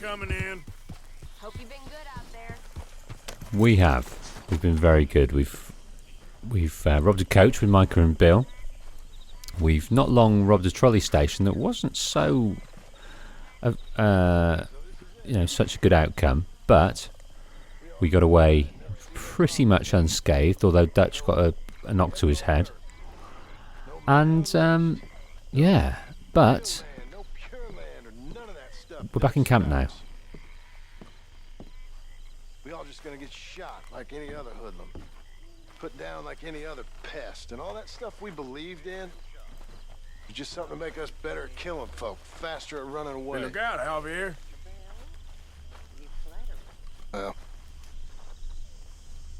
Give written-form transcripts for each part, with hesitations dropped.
coming in. Hope you've been good out there. We have. We've been very good. We've robbed a coach with Micah and Bill. We've not long robbed a trolley station that wasn't so, such a good outcome, but we got away pretty much unscathed, although Dutch got a knock to his head. And, but we're back in camp now. We all just gonna get shot like any other hoodlum. Put down like any other pest. And all that stuff we believed in was just something to make us better at killing folk, faster at running away. Hey, look out, Javier. Well,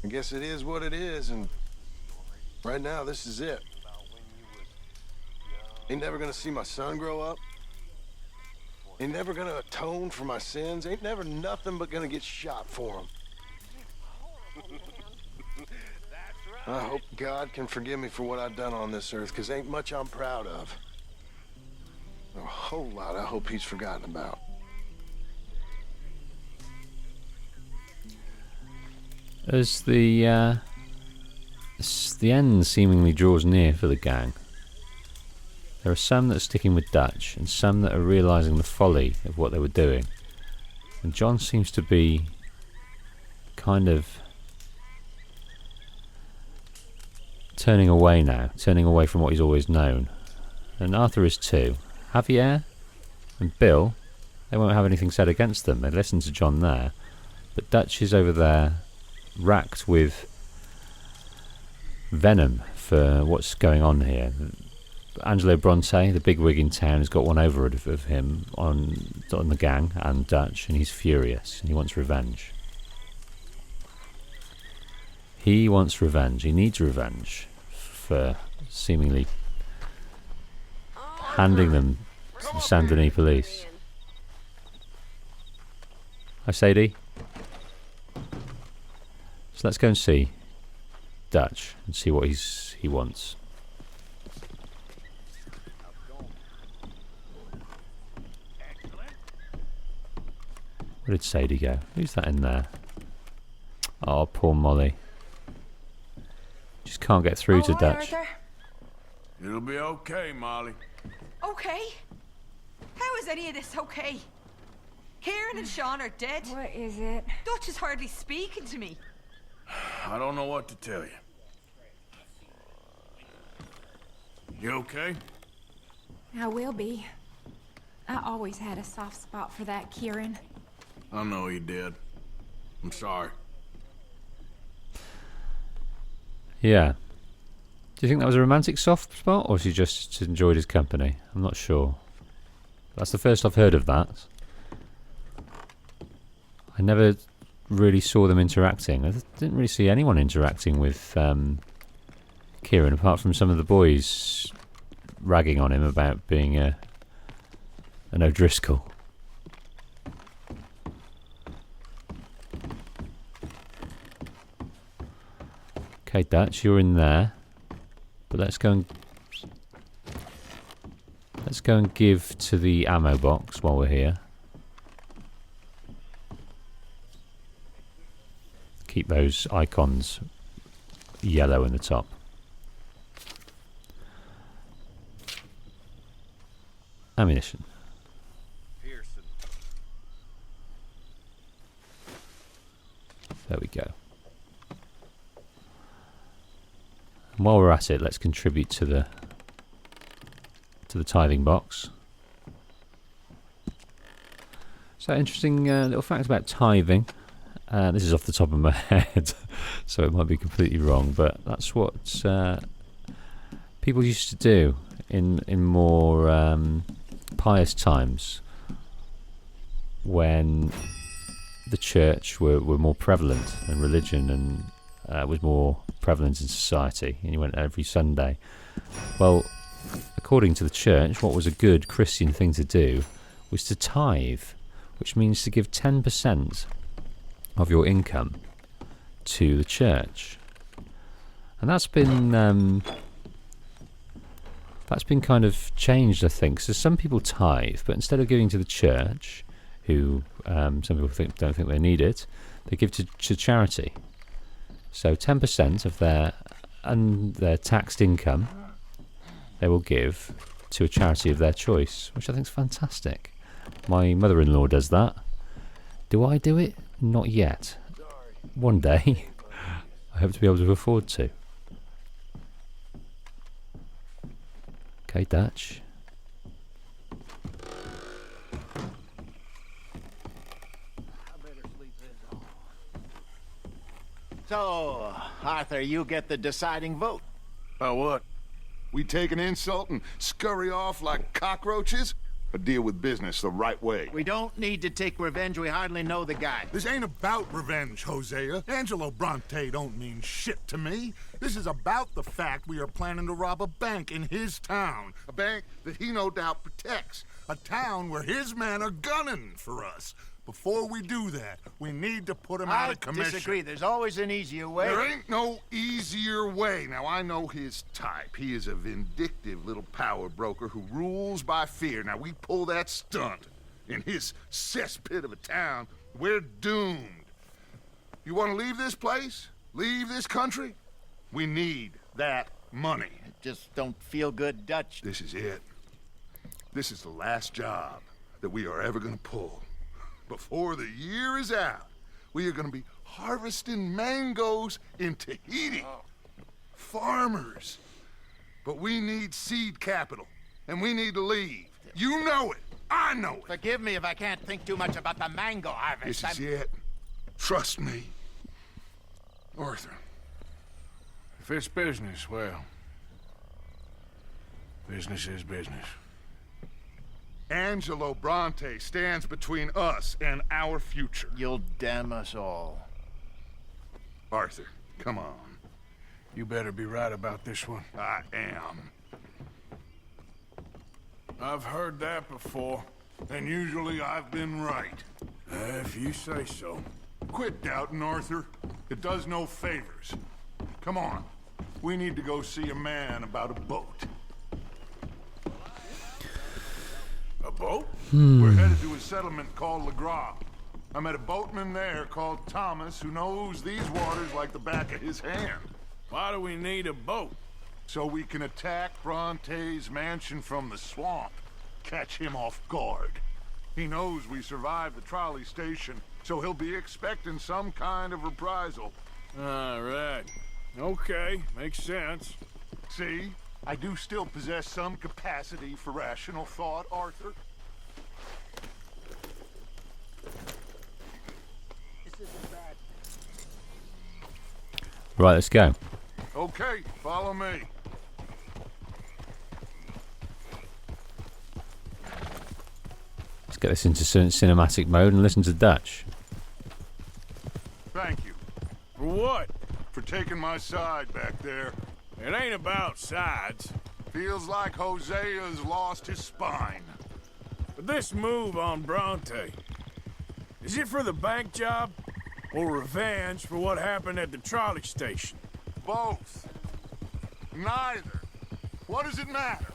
I guess it is what it is, and right now this is it. Ain't never gonna see my son grow up. Ain't never gonna atone for my sins. Ain't never nothing but gonna get shot for him. I hope God can forgive me for what I've done on this earth, because ain't much I'm proud of. A whole lot I hope he's forgotten about. As the end seemingly draws near for the gang, there are some that are sticking with Dutch and some that are realising the folly of what they were doing. And John seems to be kind of turning away now, turning away from what he's always known. And Arthur is too. Javier and Bill, they won't have anything said against them. They listen to John there. But Dutch is over there, racked with venom for what's going on here. Angelo Bronte, the big wig in town, has got one over of him on the gang and Dutch, and he's furious and he wants revenge. He wants revenge. He needs revenge for seemingly handing them to the Saint Denis police. Hi, Sadie. So let's go and see Dutch and see what he wants. Where did Sadie go? Who's that in there? Oh, poor Molly. Just can't get through to Dutch. Arthur. It'll be okay, Molly. Okay? How is any of this okay? Kieran and Sean are dead. What is it? Dutch is hardly speaking to me. I don't know what to tell you. You okay? I will be. I always had a soft spot for that Kieran. I know you did. I'm sorry. Yeah. Do you think that was a romantic soft spot, or she just enjoyed his company? I'm not sure. That's the first I've heard of that. I never really saw them interacting. I didn't really see anyone interacting with Kieran, apart from some of the boys ragging on him about being an O'Driscoll. Okay, Dutch, you're in there. But let's go and give to the ammo box while we're here. Keep those icons yellow in the top. Ammunition. There we go. And while we're at it, let's contribute to the tithing box. So interesting little fact about tithing. This is off the top of my head, so it might be completely wrong, but that's what people used to do in more pious times, when the church were more prevalent and religion and was more prevalent in society, and you went every Sunday. Well, according to the church, what was a good Christian thing to do was to tithe, which means to give 10% of your income to the church. And that's been kind of changed, I think. So some people tithe, but instead of giving to the church, who some people don't think they need it, they give to charity. So 10% of their taxed income they will give to a charity of their choice, which I think is fantastic. My mother-in-law does that. Do I do it? Not yet. One day, I hope to be able to afford to. Okay, Dutch. So, Arthur, you get the deciding vote. Oh, what? We take an insult and scurry off like cockroaches? Or deal with business the right way? We don't need to take revenge. We hardly know the guy. This ain't about revenge, Hosea. Angelo Bronte don't mean shit to me. This is about the fact we are planning to rob a bank in his town. A bank that he no doubt protects. A town where his men are gunning for us. Before we do that, we need to put him out of commission. I disagree. There's always an easier way. There ain't no easier way. Now, I know his type. He is a vindictive little power broker who rules by fear. Now, we pull that stunt in his cesspit of a town, we're doomed. You want to leave this place? Leave this country? We need that money. I just don't feel good, Dutch. This is it. This is the last job that we are ever going to pull. Before the year is out, we are going to be harvesting mangoes in Tahiti. Farmers. But we need seed capital, and we need to leave. You know it. I know it. Forgive me if I can't think too much about the mango harvest. This is it. Trust me. Arthur. If it's business, well, business is business. Angelo Bronte stands between us and our future. You'll damn us all. Arthur, come on. You better be right about this one. I am. I've heard that before. And usually I've been right. If you say so. Quit doubting, Arthur. It does no favors. Come on. We need to go see a man about a boat. A boat? We're headed to a settlement called Le Gras. I met a boatman there called Thomas who knows these waters like the back of his hand. Why do we need a boat? So we can attack Bronte's mansion from the swamp. Catch him off guard. He knows we survived the trolley station, so he'll be expecting some kind of reprisal. All right. Okay, makes sense. See? I do still possess some capacity for rational thought, Arthur. Right, let's go. Okay, follow me. Let's get this into cinematic mode and listen to Dutch. Thank you For what? for taking my side back there. It ain't about sides. Feels like Hosea's lost his spine. But this move on Bronte, is it for the bank job or revenge for what happened at the trolley station? Both. Neither. What does it matter?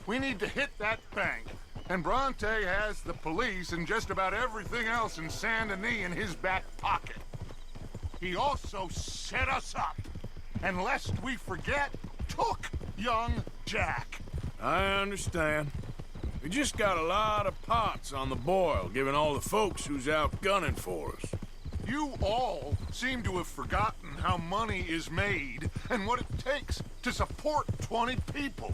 We need to hit that bank. And Bronte has the police and just about everything else in Saint Denis in his back pocket. He also set us up. And lest we forget, took young Jack. I understand. We just got a lot of pots on the boil, given all the folks who's out gunning for us. You all seem to have forgotten how money is made and what it takes to support 20 people.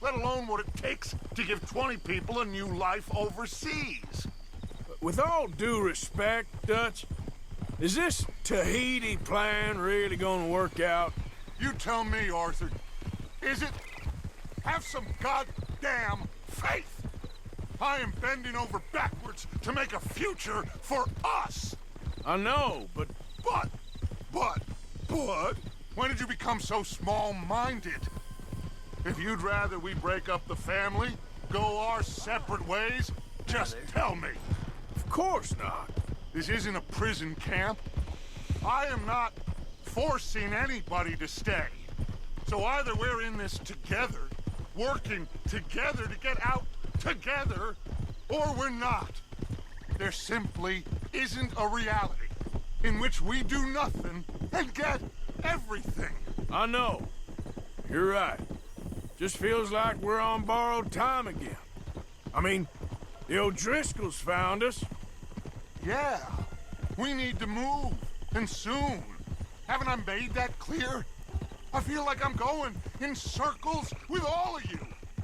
Let alone what it takes to give 20 people a new life overseas. With all due respect, Dutch, is this Tahiti plan really gonna work out? You tell me, Arthur. Is it? Have some goddamn faith. I am bending over backwards to make a future for us. I know, but But, when did you become so small-minded? If you'd rather we break up the family, go our separate ways, just tell me. of course not. This isn't a prison camp. I am not forcing anybody to stay. So either we're in this together, working together to get out together, or we're not. There simply isn't a reality in which we do nothing and get everything. I know. You're right. Just feels like we're on borrowed time again. I mean, the O'Driscolls found us. Yeah, we need to move, and soon. Haven't I made that clear? I feel like I'm going in circles with all of you.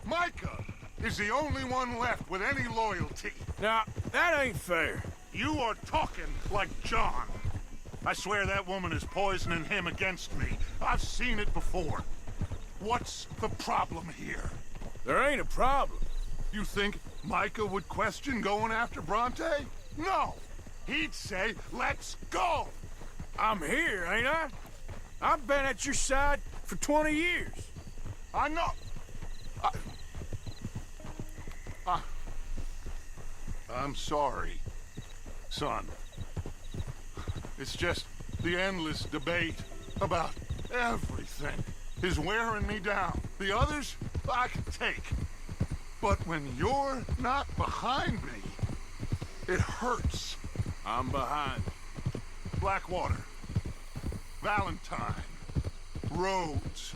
Micah is the only one left with any loyalty. Now, that ain't fair. You are talking like John. I swear that woman is poisoning him against me. I've seen it before. What's the problem here? There ain't a problem. You think Micah would question going after Bronte? No! He'd say, let's go! I'm here, ain't I? I've been at your side for 20 years. I know. I'm sorry, son. It's just the endless debate about everything is wearing me down. The others, I can take. But when you're not behind me, it hurts. I'm behind. Blackwater, Valentine, Rhodes,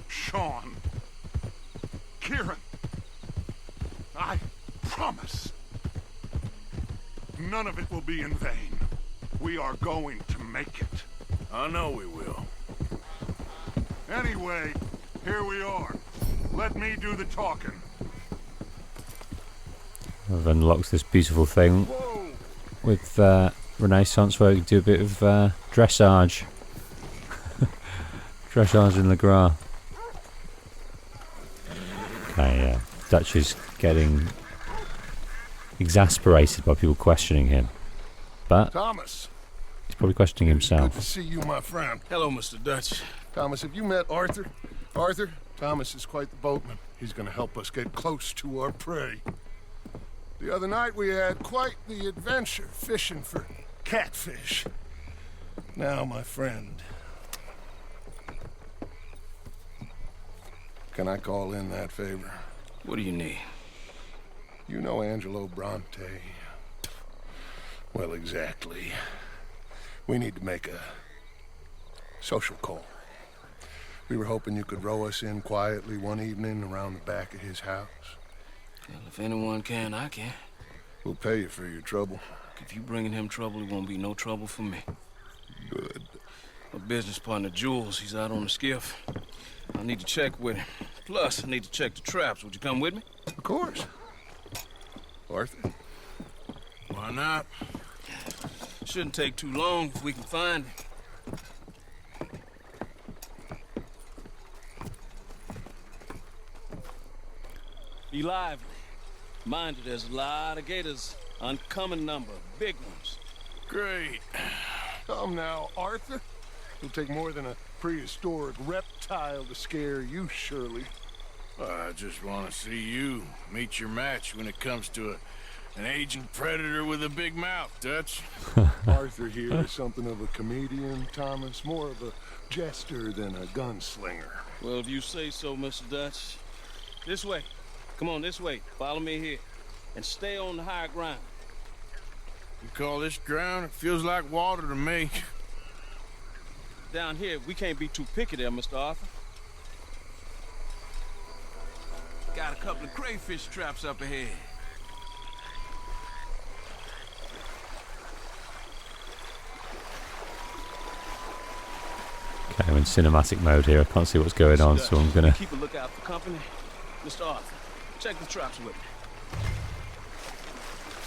Sean, Kieran. I promise. None of it will be in vain. We are going to make it. I know we will. Anyway, here we are. Let me do the talking. I've unlocked this beautiful thing with Renaissance where we can do a bit of dressage. Dressage in the grass. Okay, Dutch is getting exasperated by people questioning him. But Thomas. he's probably questioning himself. Good to see you, my friend. Hello, Mr. Dutch. Thomas, have you met Arthur? Arthur? Thomas is quite the boatman. He's gonna help us get close to our prey. The other night we had quite the adventure fishing for catfish. Now, my friend, can I call in that favor? What do you need? You know Angelo Bronte. Well, exactly. We need to make a social call. We were hoping you could row us in quietly one evening around the back of his house. Well, if anyone can, I can. We'll pay you for your trouble. If you bringing him trouble, it won't be no trouble for me. Good. My business partner, Jules, he's out on the skiff. I need to check with him. Plus, I need to check the traps. Would you come with me? Of course. Arthur? Why not? Shouldn't take too long if we can find him. Be lively. Mind you, there's a lot of gators. Uncommon number. Big ones. Great. Come now, Arthur. It'll take more than a prehistoric reptile to scare you, surely. I just want to see you meet your match when it comes to an aging predator with a big mouth, Dutch. Arthur here is something of a comedian, Thomas. More of a jester than a gunslinger. Well, if you say so, Mr. Dutch. This way. Come on, this way. Follow me here. And stay on the higher ground. You call this ground? It feels like water to me. Down here, we can't be too picky there, Mr. Arthur. Got a couple of crayfish traps up ahead. Okay, I'm in cinematic mode here. I can't see what's going on, so I'm gonna keep a lookout for company. Mr. Arthur, check the traps with me.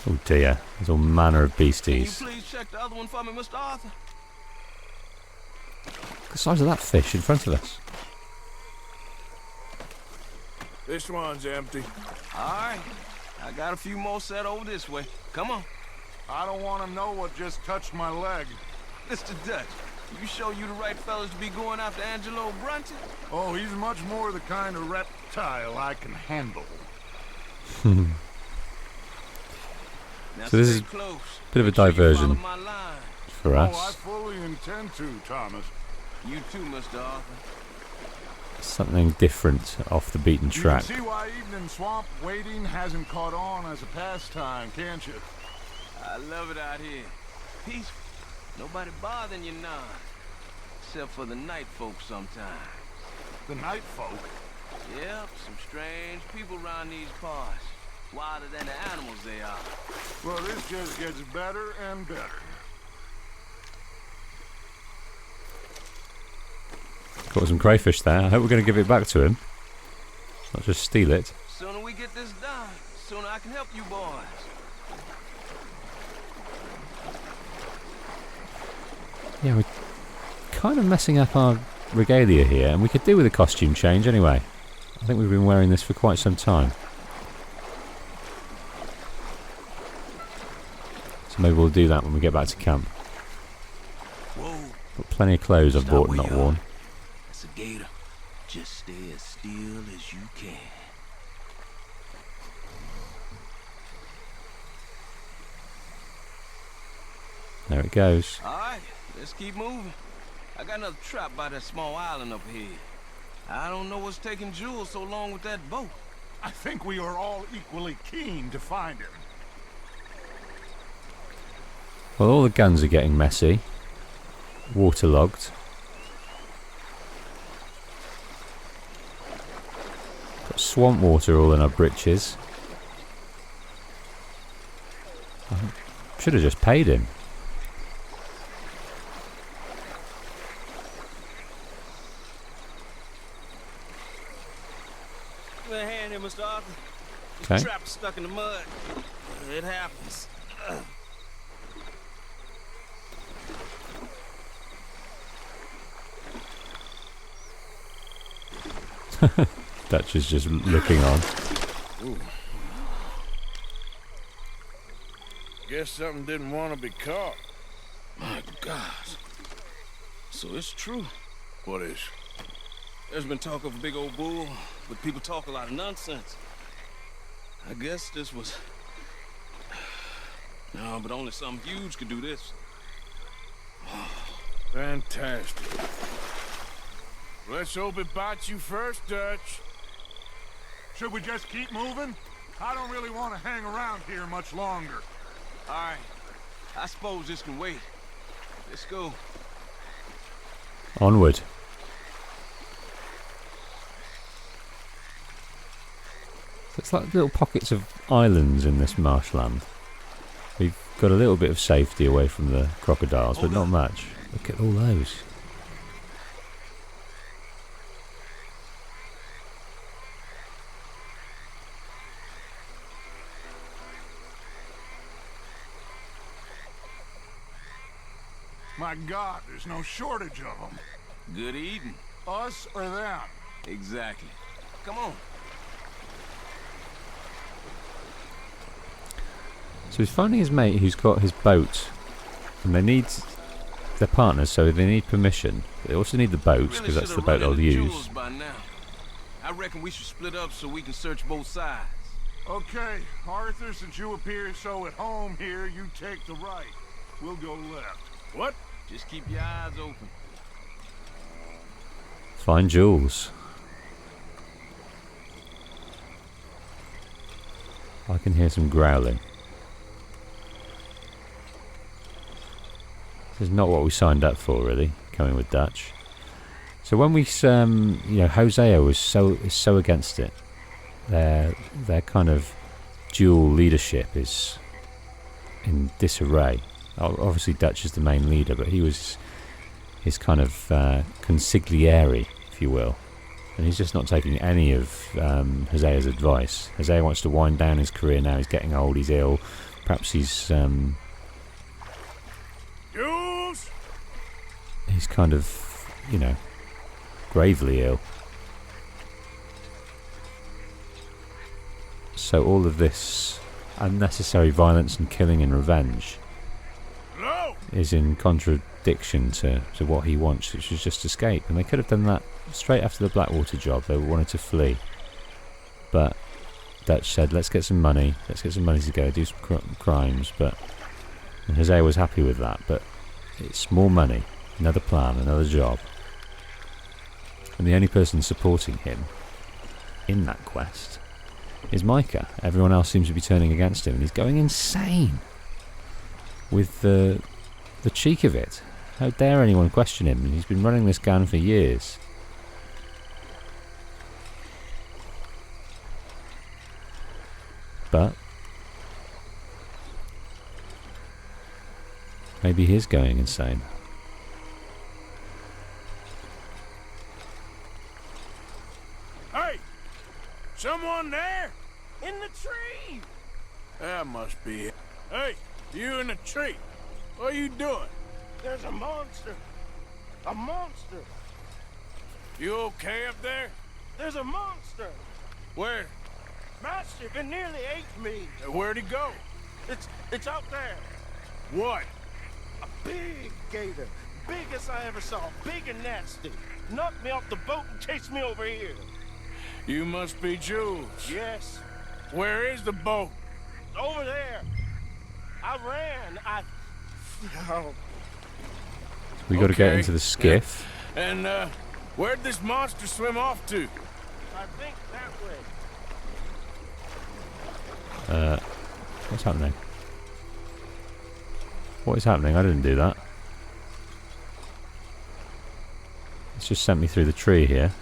Oh dear, there's all manner of beasties. Can you please check the other one for me, Mr. Arthur? The size of that fish in front of us. This one's empty. All right. I got a few more set over this way. Come on. I don't want to know what just touched my leg. Mr. Dutch, you sure you the right fellas to be going after Angelo Bronte? Oh, he's much more the kind of reptile I can handle. So this is a bit of a diversion for Oh, I us. fully intend to, Thomas. You too, Mr. Arthur. Something different off the beaten You track. can see why evening swamp wading hasn't caught on as a pastime, can't you? I love it out here. Peaceful. Nobody bothering you now. Except for the night folk sometimes. The night folk? Yep, some strange people around these parts. Wilder than the animals they are. Well, this just gets better and better. Caught some crayfish there. I hope we're going to give it back to him. Not just steal it. Sooner we get this done, sooner I can help you boys. Yeah, we're kind of messing up our regalia here, and we could do with a costume change anyway. I think we've been wearing this for quite some time. So maybe we'll do that when we get back to camp. Whoa. Got plenty of clothes I've Stop bought and where not you are. worn. That's a gator. Just stay as still as you can. There it goes. Alright, let's keep moving. I got another trap by that small island up here. I don't know what's taking Jules so long with that boat. I think we are all equally keen to find him. Well, all the guns are getting messy. Waterlogged. Got swamp water all in our britches. I should have just paid him. Give me a hand here, Mr. Arthur. This Okay. trap is stuck in the mud. It happens. Dutch is just looking on. Ooh. Guess something didn't want to be caught. My God. So it's true. What is? There's been talk of a big old bull, but people talk a lot of nonsense. I guess this was... No, but only something huge could do this. Fantastic. Let's hope it bites you first, Dutch. Should we just keep moving? I don't really want to hang around here much longer. All right. I suppose this can wait. Let's go. Onward. So it's like little pockets of islands in this marshland. We've got a little bit of safety away from the crocodiles, but not much. Look at all those. My God, there's no shortage of them. Good eating. Us or them? Exactly. Come on. So he's finding his mate who's got his boat, and they need their partners, so they need permission. They also need the boat, because that's the boat they'll use. By now. I reckon we should split up so we can search both sides. Okay, Arthur, since you appear so at home here, you take the right. We'll go left. What? Just keep your eyes open. Find Jules. I can hear some growling. This is not what we signed up for, really, coming with Dutch. So when we, Hosea is so against it. Their kind of dual leadership is in disarray. Obviously, Dutch is the main leader, but he was his kind of consigliere, if you will. And he's just not taking any of Hosea's advice. Hosea wants to wind down his career now. He's getting old, he's ill. Perhaps he's... Jules! He's kind of, gravely ill. So all of this unnecessary violence and killing and revenge is in contradiction to what he wants, which is just escape. And they could have done that straight after the Blackwater job. They wanted to flee. But Dutch said, let's get some money to go do some crimes. And Hosea was happy with that, but it's more money, another plan, another job. And the only person supporting him in that quest is Micah. Everyone else seems to be turning against him, and he's going insane. with the cheek of it. How dare anyone question him? He's been running this gang for years. But maybe he is going insane. Hey! Someone there? In the tree! That must be it. Hey, you in the tree. What are you doing? There's a monster. A monster. You okay up there? There's a monster. Where? Massive. It nearly ate me. Where'd he go? It's out there. What? A big gator. Biggest I ever saw. Big and nasty. Knocked me off the boat and chased me over here. You must be Jules. Yes. Where is the boat? Over there. I ran. Oh. We got to get Okay. into the skiff. And, where'd this monster swim off to? I think that way. What's happening? What is happening? I didn't do that. It's just sent me through the tree here.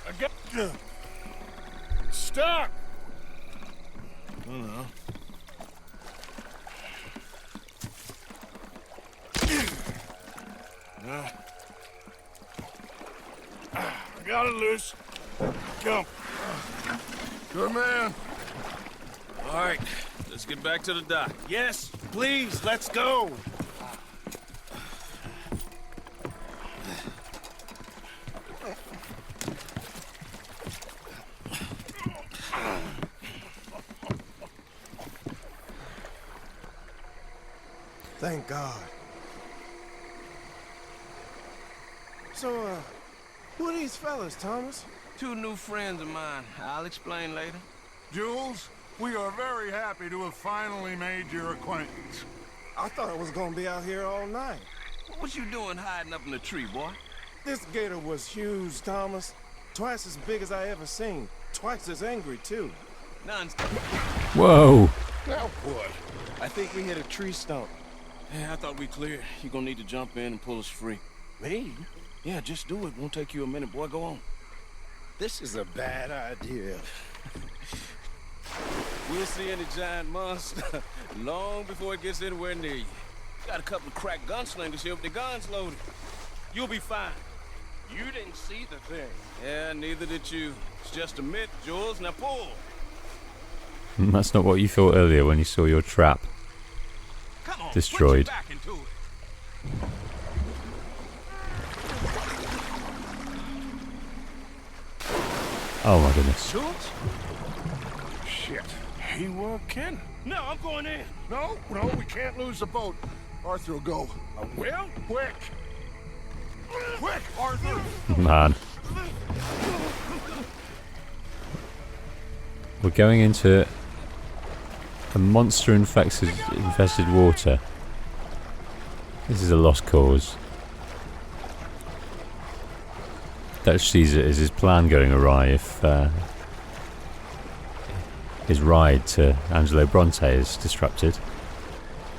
I got... Stop! Oh, no. I got it loose. Jump. Good man. All right, let's get back to the dock. Yes, please, let's go. Thank God. So, who are these fellas, Thomas? Two new friends of mine. I'll explain later. Jules, we are very happy to have finally made your acquaintance. I thought I was gonna be out here all night. What you doing hiding up in the tree, boy? This gator was huge, Thomas. Twice as big as I ever seen. Twice as angry, too. Nonsense. Whoa! Now what? I think we hit a tree stump. Yeah, I thought we cleared. You gonna need to jump in and pull us free. Me? Yeah, just do it. Won't take you a minute, boy. Go on. This is a bad idea. We'll see any giant monster long before it gets anywhere near you. Got a couple of crack gunslingers here with their guns loaded. You'll be fine. You didn't see the thing. Yeah, neither did you. It's just a myth, Jules. Now pull. That's not what you thought earlier when you saw your trap Come on, destroyed. Put your back into it. Oh my goodness. Jules? Shit. He weren't kidding. No, I'm going in. No, we can't lose the boat. Arthur will go. I will? Quick! Quick, Arthur! Man. We're going into a monster infested water. This is a lost cause. Dutch sees it as his plan going awry if his ride to Angelo Bronte is disrupted.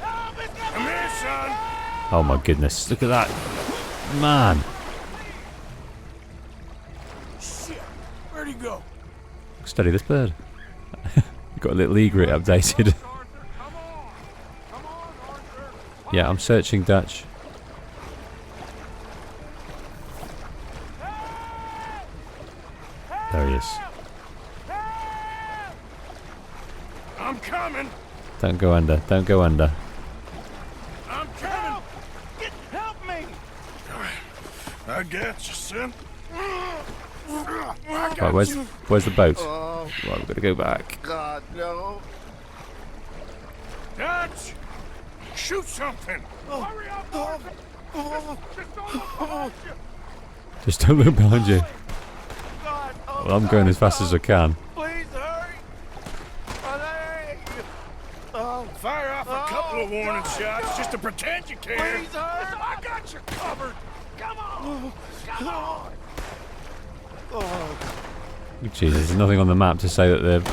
Come here, son! Oh my goodness, look at that. Man. Shit! Where'd he go? Study this bird. Got a little egret updated. Yeah, I'm searching Dutch. There he is. I'm coming! Don't go under. Don't go under. I'm coming! Help me! I got you, son. Right, where's the boat? Oh, Right, we've got to go back. God, no. Dutch! Shoot something! Hurry up, Arthur! Just don't look behind you! Just don't look behind you. God, Well, I'm going as fast as I can. please hurry! My leg! Oh, Fire off a couple of warning shots just to pretend you care. please hurry! I got you covered! Come on! Come on! Jesus, there's nothing on the map to say that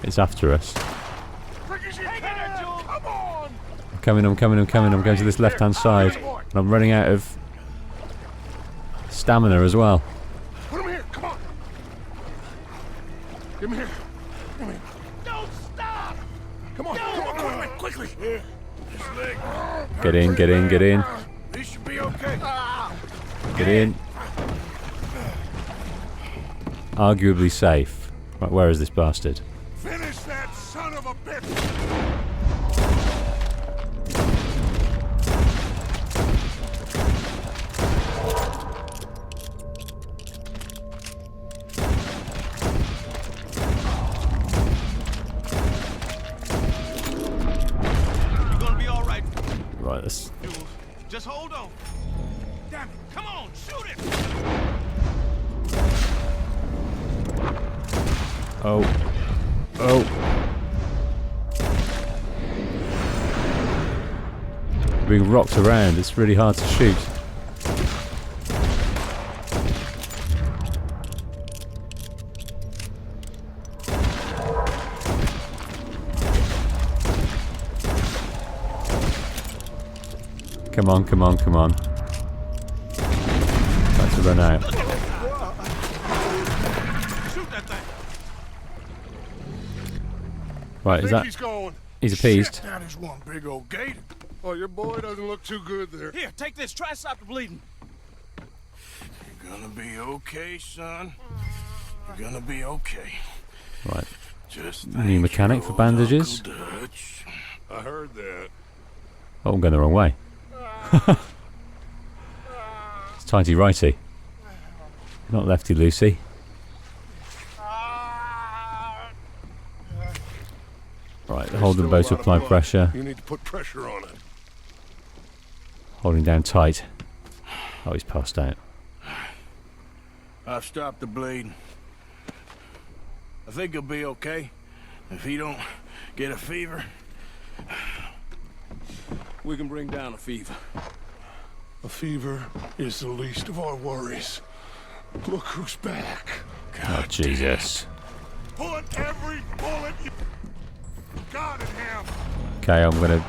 it's after us. Quick as you can! coming. I'm going to this left-hand side. And I'm running out of stamina as well. Put him here, come on. Give him here. Come here. Don't stop! Come on, quickly. Here, this leg. Get in. This should be okay. Get in. Arguably safe. Right, where is this bastard? Finish that son of a bitch. You're gonna be all right. Right, let's... Just hold on. Damn it. Come on, shoot it. Oh. Being rocked around, it's really hard to shoot. Come on. About to run out. Shoot that thing. Right, is that... He's going. He's appeased. That is one big old gator. Oh, your boy doesn't look too good there. Here, take this. Try and stop the bleeding. You're gonna be okay, son. You're gonna be okay. Right. Just New mechanic for bandages. Dutch. I heard that. Oh, I'm going the wrong way. It's tighty-righty. Not lefty-loosey. Right, hold them both to apply pressure. You need to put pressure on it. Holding down tight. Oh, he's passed out. I've stopped the bleeding. I think he'll be okay if he don't get a fever. We can bring down a fever. A fever is the least of our worries. Look who's back. Oh, Jesus. Put every bullet you got in him. Okay, I'm gonna...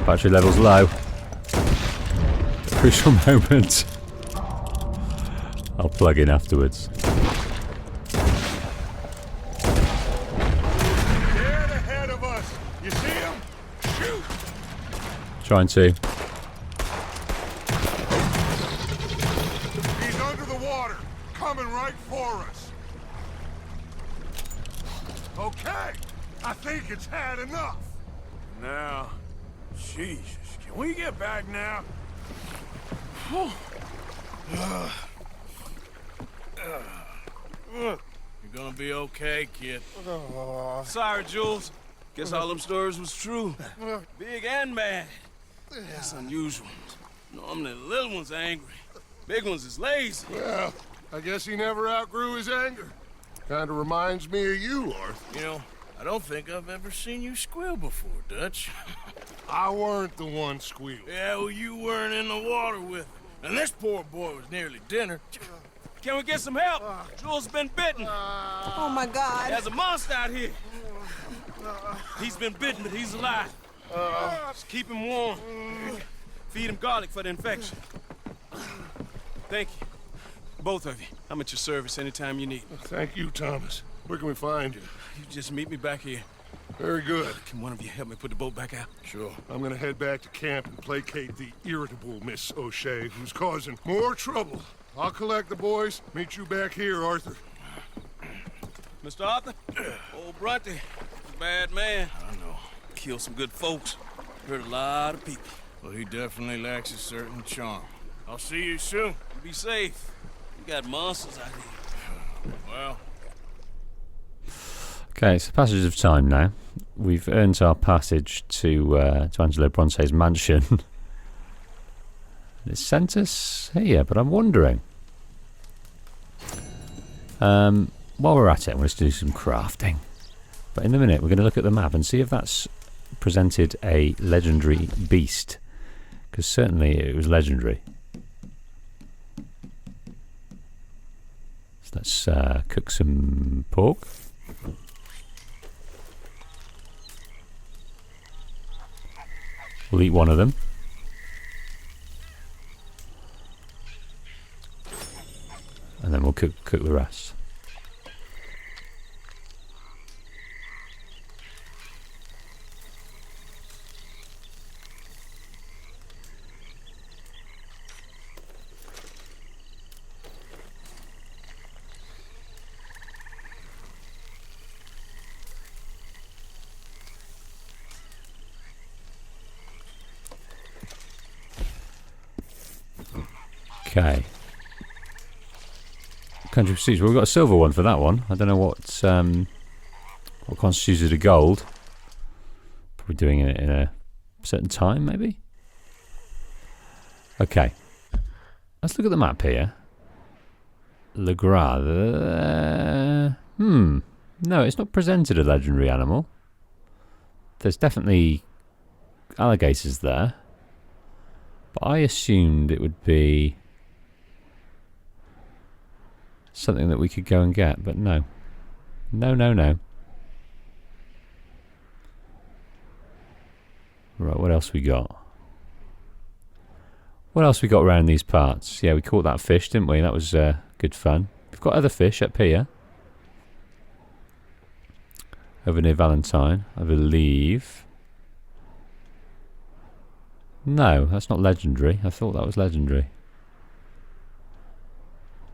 Battery level's low. Crucial moment. I'll plug in afterwards. Dead ahead of us. You see him? Shoot. Trying to. He's under the water, coming right for us. Okay, I think it's had enough. Now, Jesus, can we get back now? You're gonna be okay, kid. Sorry, Jules. Guess all them stories was true. Big and mad. That's unusual. Normally the little ones are angry. Big ones is lazy. Well, I guess he never outgrew his anger. Kinda reminds me of you, Arthur. You know, I don't think I've ever seen you squeal before, Dutch. I weren't the one squealing. Yeah, well, you weren't in the water with him. And this poor boy was nearly dinner. Can we get some help? Jules been bitten. Oh my God. There's a monster out here. He's been bitten, but he's alive. Just keep him warm. Feed him garlic for the infection. Thank you. Both of you. I'm at your service anytime you need. Thank you, Thomas. Where can we find you? You just meet me back here. Very good. Can one of you help me put the boat back out? Sure. I'm gonna head back to camp and placate the irritable Miss O'Shea, who's causing more trouble. I'll collect the boys. Meet you back here, Arthur. Mr. Arthur? Old Brunty. Bad man. I know. Killed some good folks. Hurt a lot of people. Well, he definitely lacks a certain charm. I'll see you soon. You be safe. We got monsters out here. Well. Okay, it's the passage of time now. We've earned our passage to Angelo Bronte's mansion. It sent us here, but I'm wondering. While we're at it, I'm going to do some crafting. But in a minute, we're going to look at the map and see if that's presented a legendary beast. Because certainly it was legendary. So Let's cook some pork. We'll eat one of them. And then we'll cook the rest. Okay. Country Pursuits. Well, we've got a silver one for that one. I don't know what constitutes it a gold. Probably doing it in a certain time, maybe. Okay. Let's look at the map here. Le Gras. No, it's not presented a legendary animal. There's definitely alligators there. But I assumed it would be something that we could go and get, but no. No. Right, what else we got? What else we got around these parts? Yeah, we caught that fish, didn't we? That was good fun. We've got other fish up here. Over near Valentine, I believe. No, that's not legendary. I thought that was legendary.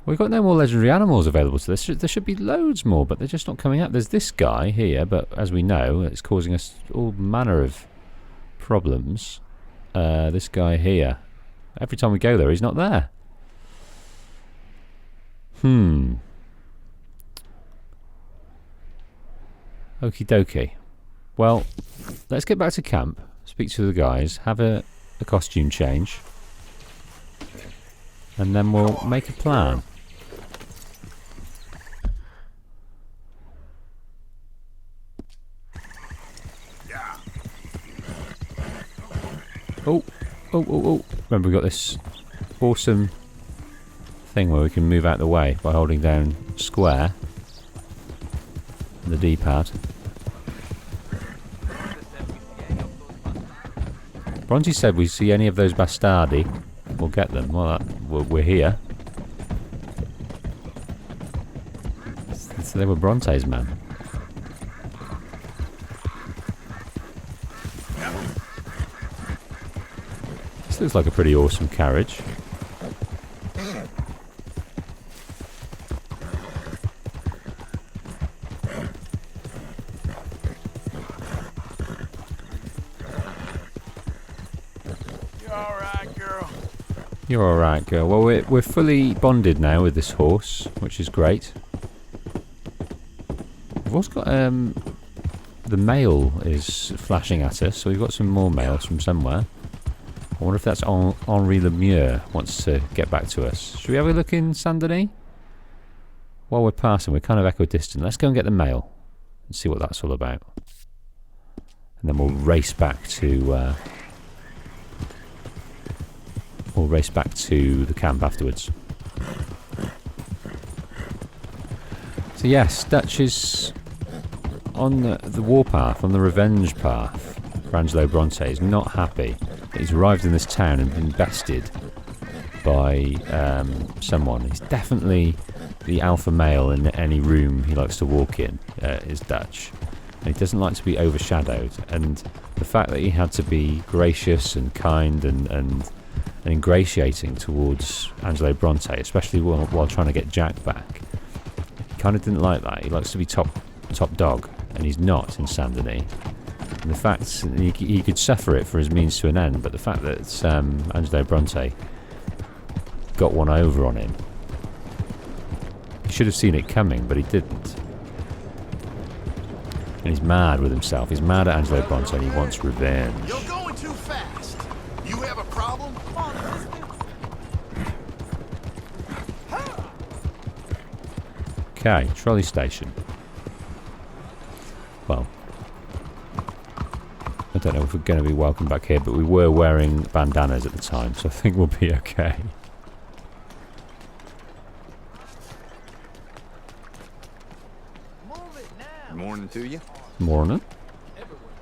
We've got no more legendary animals available to this. There should be loads more, but they're just not coming up. There's this guy here, but as we know, it's causing us all manner of problems. This guy here. Every time we go there, he's not there. Okie dokie. Well, let's get back to camp. Speak to the guys. Have a costume change. And then we'll make a plan. Oh. Remember, we've got this awesome thing where we can move out the way by holding down square on the D-pad. Bronte said we see any of those bastardi, we'll get them. Well, we're here. So they were Bronte's man. This looks like a pretty awesome carriage. You're alright, girl. Well, we're fully bonded now with this horse, which is great. We've also got the mail is flashing at us, so we've got some more mails from somewhere. I wonder if that's Henri Lemieux wants to get back to us. Should we have a look in Saint-Denis? While we're passing, we're kind of equidistant. Let's go and get the mail and see what that's all about. And then we'll race back to the camp afterwards. So yes, Dutch is on the warpath, on the revenge path for Angelo Bronte. He's not happy that he's arrived in this town and been bested by someone. He's definitely the alpha male in any room he likes to walk in, is Dutch. And he doesn't like to be overshadowed. And the fact that he had to be gracious and kind and ingratiating towards Angelo Bronte, especially while trying to get Jack back, he kind of didn't like that. He likes to be top dog, and he's not in Saint-Denis. And the fact he could suffer it for his means to an end, but the fact that Angelo Bronte got one over on him, he should have seen it coming, but he didn't. And he's mad with himself. He's mad at Angelo Bronte, and he wants revenge. You're going too fast. You have a problem? Okay, trolley station. Well, I don't know if we're going to be welcome back here, but we were wearing bandanas at the time, so I think we'll be okay. morning to you. Morning.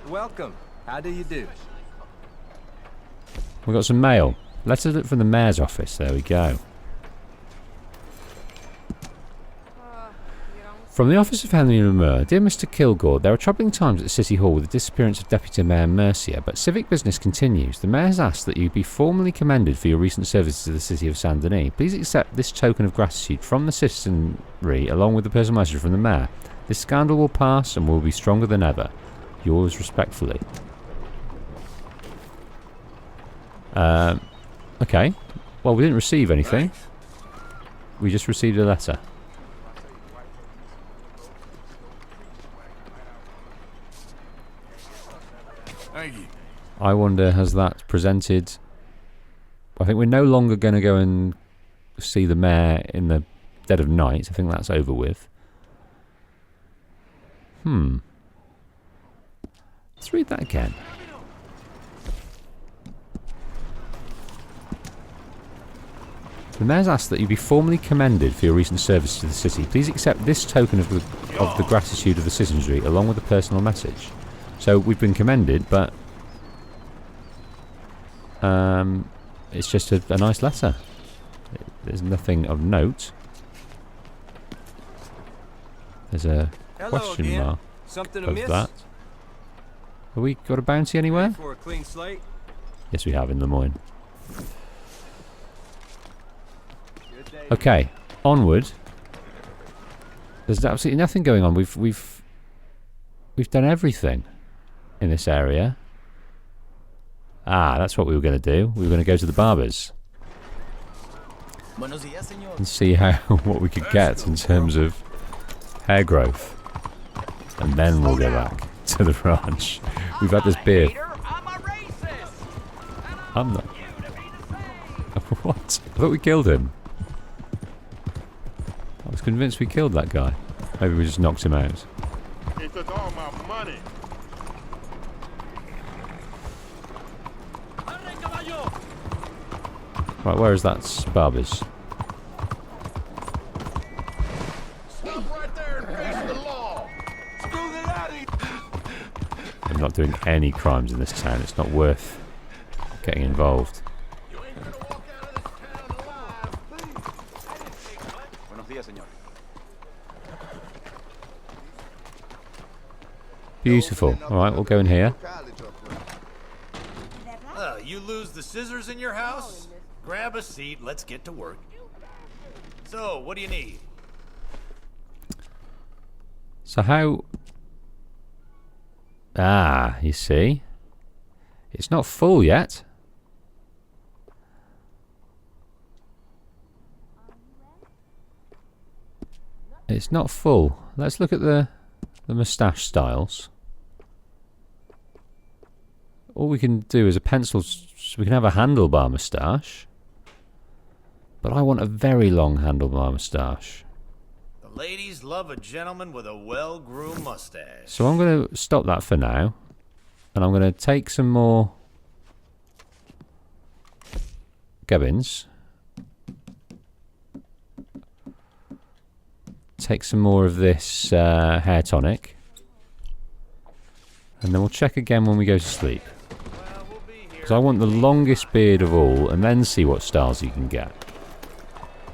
Welcome. How do you do? We've got some mail. Letter from the mayor's office. There we go. From the office of Henry Lemur, dear Mr. Kilgore, there are troubling times at City Hall with the disappearance of Deputy Mayor Mercier, but civic business continues. The Mayor has asked that you be formally commended for your recent services to the City of Saint Denis. Please accept this token of gratitude from the citizenry along with the personal message from the Mayor. This scandal will pass and will be stronger than ever. Yours respectfully. Okay. Well, we didn't receive anything. We just received a letter. Thank you. I wonder, has that presented... I think we're no longer going to go and see the mayor in the dead of night. I think that's over with. Let's read that again. The mayor's asked that you be formally commended for your recent service to the city. Please accept this token of the gratitude of the citizenry along with a personal message. So we've been commended, but it's just a nice letter. There's nothing of note. There's a question mark Something of amiss? that. Have we got a bounty anywhere? For a clean slate? Yes, we have in Lemoyne. Okay, onward. There's absolutely nothing going on. We've done everything in this area. Ah, that's what we were going to do. We were going to go to the barber's and see what we could get in terms of hair growth, and then we'll go back to the ranch. We've had this beard. I'm not. What? I thought we killed him. I was convinced we killed that guy. Maybe we just knocked him out. He took all my money. Right, where is that barber's? Stop right there and face the law. Screw the laddie. I'm not doing any crimes in this town. It's not worth getting involved. You ain't gonna walk out of this town alive, please. Buenos días, señor. Beautiful. Alright, we'll go in here. You lose the scissors in your house? Grab a seat, let's get to work. So, what do you need? So how... Ah, you see? It's not full yet. It's not full. Let's look at the moustache styles. All we can do is a pencil... We can have a handlebar moustache. But I want a very long handlebar moustache. The ladies love a gentleman with a well-groomed mustache. So I'm going to stop that for now. And I'm going to take some more gubbins. Take some more of this hair tonic. And then we'll check again when we go to sleep. Because I want the longest beard of all, and then see what styles you can get.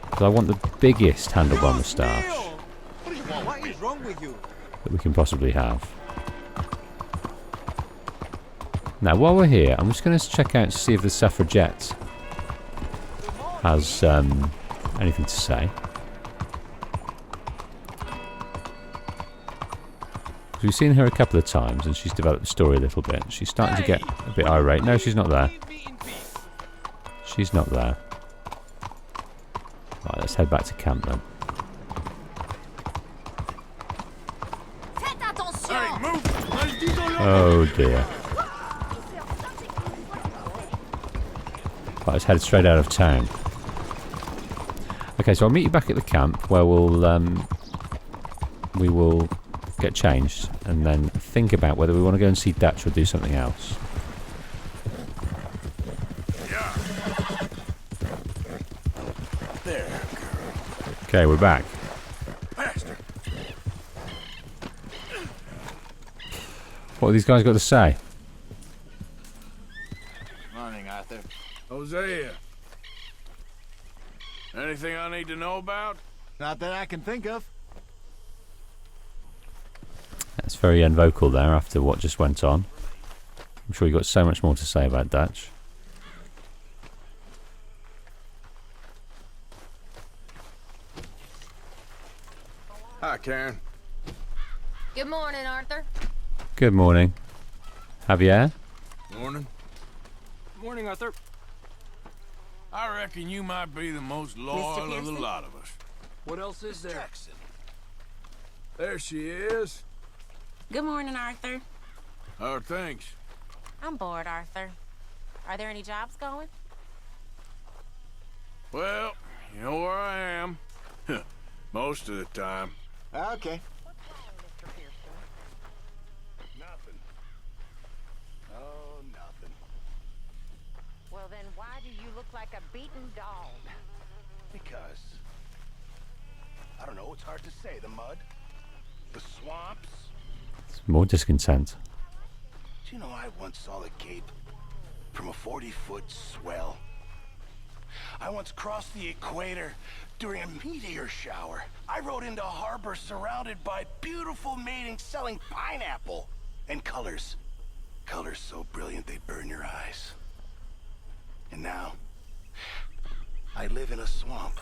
Because I want the biggest handlebar moustache What is wrong with you? that we can possibly have. Now, while we're here, I'm just going to check out to see if the suffragette has anything to say. We've seen her a couple of times and she's developed the story a little bit. She's starting to get a bit irate. No, she's not there. She's not there. Right, let's head back to camp then. Oh dear. Right, let's head straight out of town. Okay, so I'll meet you back at the camp where we will get changed and then think about whether we want to go and see Dutch or do something else. There, Okay, we're back. faster. What have these guys got to say? Morning, Arthur. Hosea. Anything I need to know about? Not that I can think of. That's very unvocal there after what just went on. I'm sure you got so much more to say about Dutch. Hi, Karen. Good morning, Arthur. Good morning. Javier? Morning. Morning, Arthur. I reckon you might be the most loyal of the Pearson? lot of us. What else is there? There she is. Good morning, Arthur. Oh, thanks. I'm bored, Arthur. Are there any jobs going? Well, you know where I am. Most of the time. Okay. Nothing. Oh, nothing. Well, then why do you look like a beaten dog? Because, I don't know, it's hard to say. The mud, the swamps. It's more discontent. Do you know I once saw the Cape from a 40-foot swell? I once crossed the equator during a meteor shower. I rode into a harbor surrounded by beautiful maidens selling pineapple and colors. Colors so brilliant they burn your eyes. And now, I live in a swamp,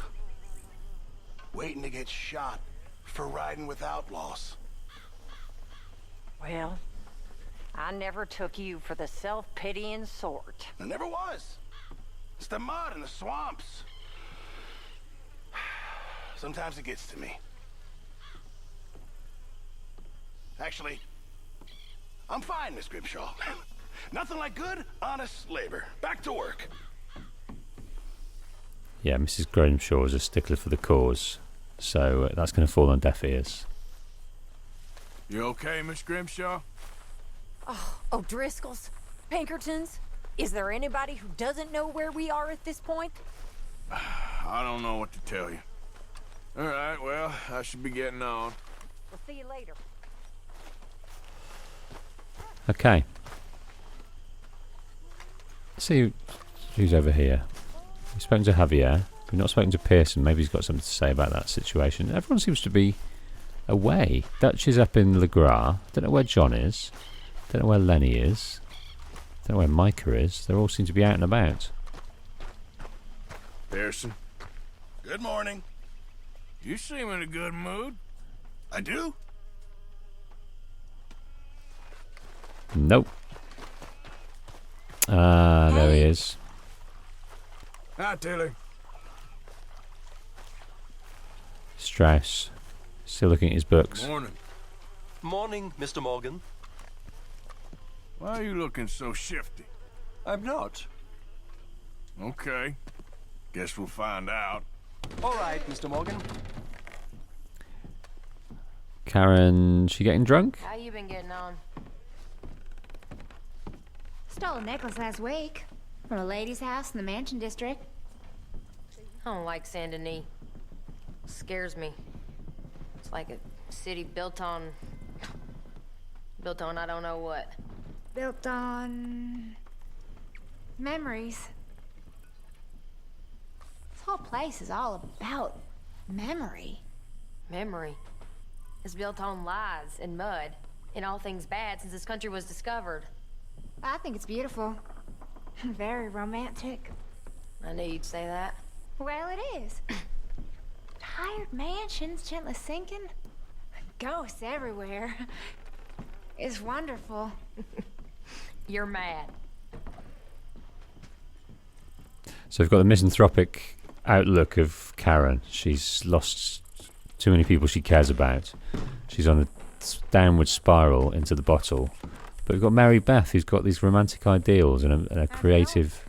waiting to get shot for riding with outlaws. Well, I never took you for the self-pitying sort. I never was. It's the mud and the swamps. Sometimes it gets to me. Actually, I'm fine, Miss Grimshaw. Nothing like good, honest labor. Back to work. Yeah, Mrs. Grimshaw is a stickler for the cause, so that's going to fall on deaf ears. You okay, Miss Grimshaw? Oh, O'Driscoll's? Pinkertons? Is there anybody who doesn't know where we are at this point? I don't know what to tell you. All right, well, I should be getting on. We'll see you later. Okay. Let's see who's over here. We've spoken to Javier. We've not spoken to Pearson. Maybe he's got something to say about that situation. Everyone seems to be away. Dutch is up in Le Gras. Don't know where John is. Don't know where Lenny is. Don't know where Micah is. They all seem to be out and about. Pearson, Good morning. you seem in a good mood. I do? Nope. Ah, there he is. Hi, Tilly. Strauss. Still looking at his books. Morning. Morning, Mr. Morgan. Why are you looking so shifty? I'm not. Okay. Guess we'll find out. All right, Mr. Morgan. Karen, she getting drunk? How you been getting on? Stole a necklace last week from a lady's house in the Mansion District. I don't like Saint Denis. Scares me. It's like a city built on I don't know what. Built on memories. This whole place is all about memory. Memory. It's built on lies and mud and all things bad since this country was discovered. I think it's beautiful. Very romantic. I knew you'd say that. Well, it is. Tired mansions gently sinking. Ghosts everywhere. It's wonderful. You're mad. So we've got the misanthropic outlook of Karen. She's lost too many people she cares about. She's on a downward spiral into the bottle. But we've got Mary Beth, who's got these romantic ideals and a creative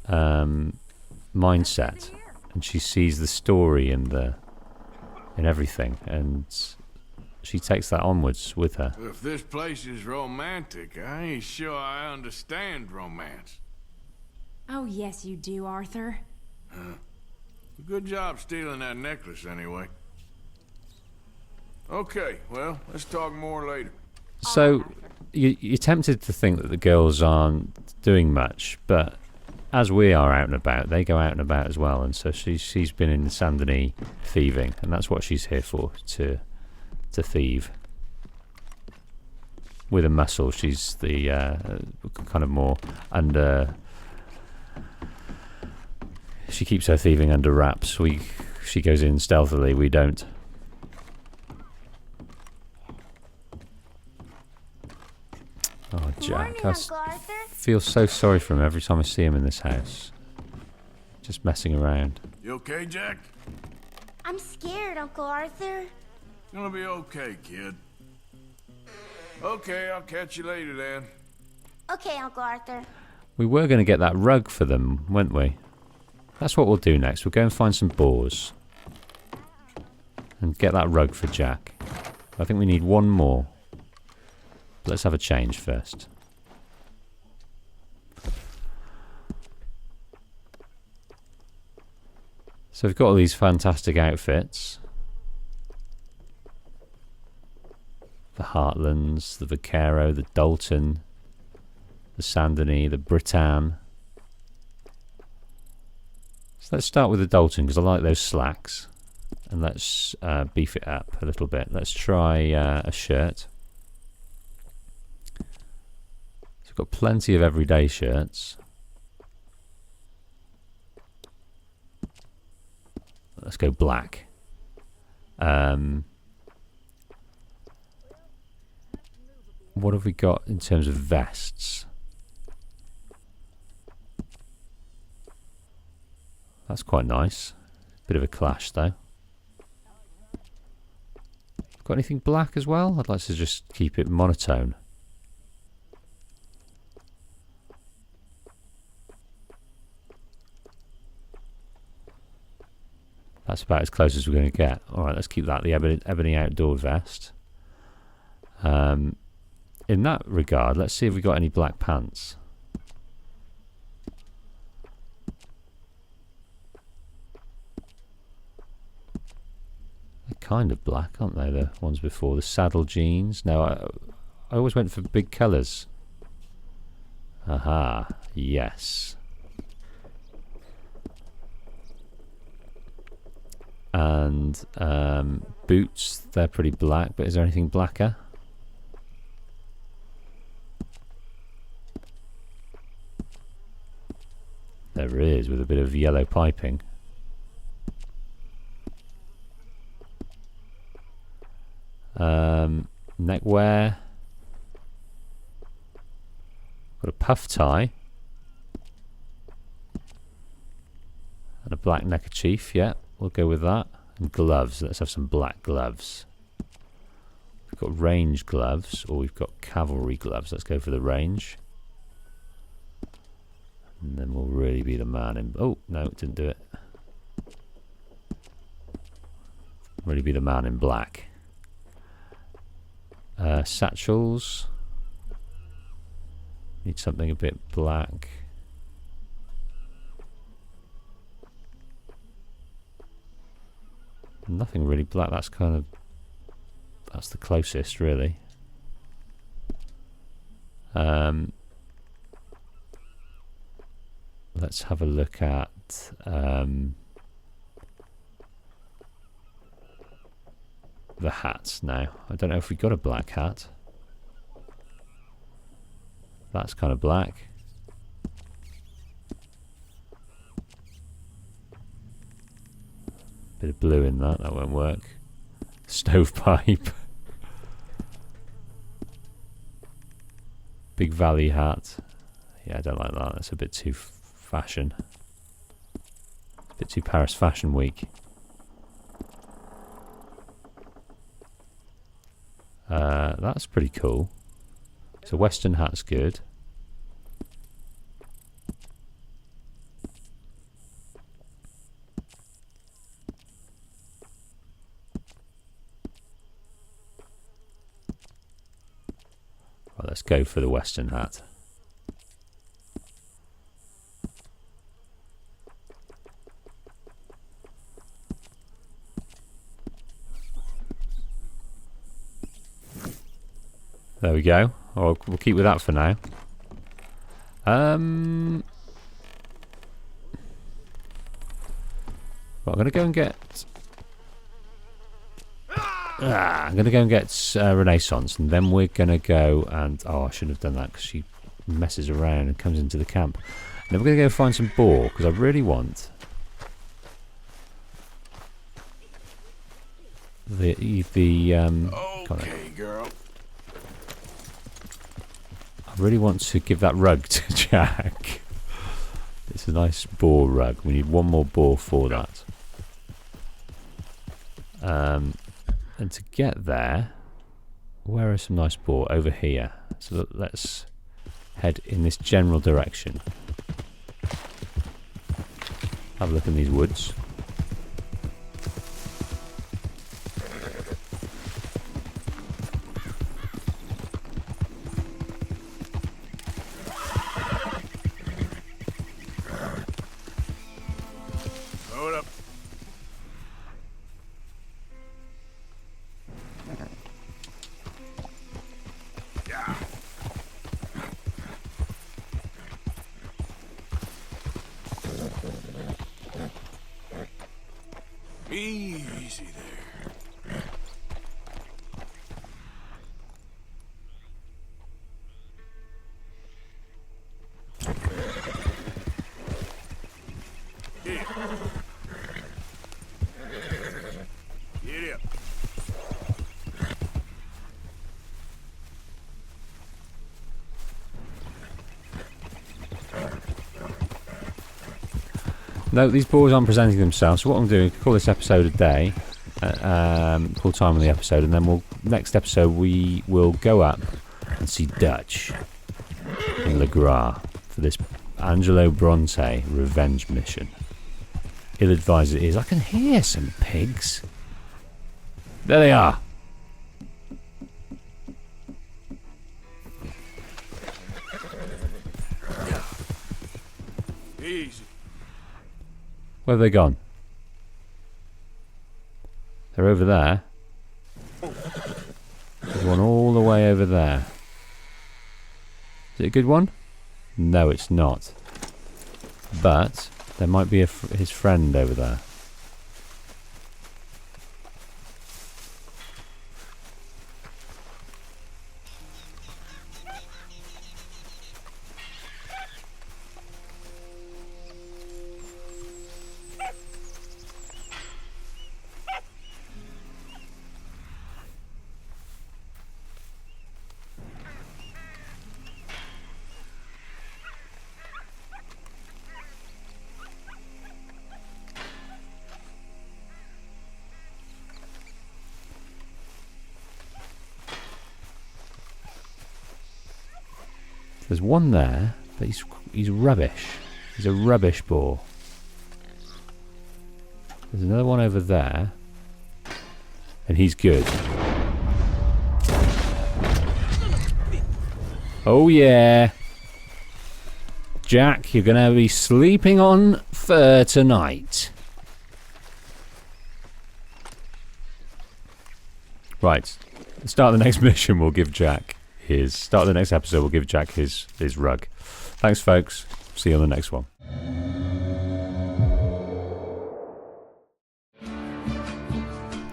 mindset, and she sees the story in everything, and she takes that onwards with her. If this place is romantic, I ain't sure I understand romance. Oh, yes, you do, Arthur. Good job stealing that necklace, anyway. Okay, well, let's talk more later. So you're tempted to think that the girls aren't doing much, but as we are out and about, they go out and about as well. And so she's been in Saint Denis thieving, and that's what she's here for, to thieve. With a muscle, she's the kind of more under. She keeps her thieving under wraps. She goes in stealthily. We don't. Oh, Jack! I feel so sorry for him every time I see him in this house. Just messing around. You okay, Jack? I'm scared, Uncle Arthur. It's gonna be okay, kid. Okay, I'll catch you later then. Okay, Uncle Arthur. We were going to get that rug for them, weren't we? That's what we'll do next. We'll go and find some boars. And get that rug for Jack. I think we need one more. Let's have a change first. So we've got all these fantastic outfits. The Heartlands, the Vaquero, the Dalton, the Saint Denis, the Britann. So let's start with the Dalton because I like those slacks. And let's beef it up a little bit. Let's try a shirt. So we've got plenty of everyday shirts. Let's go black. What have we got in terms of vests? That's quite nice. Bit of a clash though. Got anything black as well? I'd like to just keep it monotone. That's about as close as we're going to get. Alright, let's keep that, the ebony outdoor vest. In that regard, let's see if we got any black pants. They're kind of black, aren't they? The ones before. The saddle jeans. No, I always went for big colours. Aha, yes. And boots, they're pretty black, but is there anything blacker? There is, with a bit of yellow piping. Neckwear. Got a puff tie. And a black neckerchief, yeah, we'll go with that. And gloves, let's have some black gloves. We've got range gloves, or we've got cavalry gloves. Let's go for the range. And then we'll really be the man in... Oh, no, it didn't do it. Really be the man in black. Satchels. Need something a bit black. Nothing really black. That's kind of... That's the closest, really. Let's have a look at the hats now. I don't know if we got a black hat. That's kind of black. Bit of blue in that, that won't work. Stovepipe. Big Valley hat. Yeah, I don't like that. That's a bit too fashion. A bit too Paris Fashion Week. That's pretty cool. So Western hat's good. Right, let's go for the Western hat. There we go. We'll keep with that for now. Well, I'm going to go and get... I'm going to go and get Renaissance, and then we're going to go and... Oh, I shouldn't have done that because she messes around and comes into the camp. And then we're going to go find some boar because I really want... Okay, girl. I really want to give that rug to Jack. It's a nice boar rug. We need one more boar for that. And to get there, where are some nice boar? Over here. So let's head in this general direction. Have a look in these woods. Hold up. Yeah. Easy there. Yeah. Get up. No, these boars aren't presenting themselves. So what I'm doing, call this episode a day, full time on the episode, and then next episode we will go up and see Dutch in Le Gras for this Angelo Bronte revenge mission. Ill-advised it is. I can hear some pigs. There they are. Easy. Where have they gone? They're over there. There's one all the way over there. Is it a good one? No, it's not. But there might be his friend over there. There's one there, but he's rubbish. He's a rubbish boar. There's another one over there, and he's good. Oh yeah, Jack, you're gonna be sleeping on fur tonight. Right, start the next mission. We'll give Jack his next episode. We'll give Jack his rug. Thanks, folks. See you on the next one.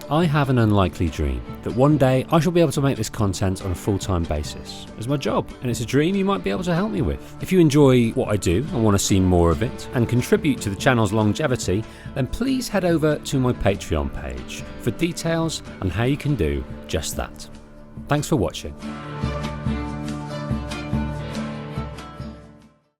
I have an unlikely dream that one day I shall be able to make this content on a full-time basis as my job, and it's a dream you might be able to help me with. If you enjoy what I do and want to see more of it and contribute to the channel's longevity, then please head over to my Patreon page for details on how you can do just that. Thanks for watching.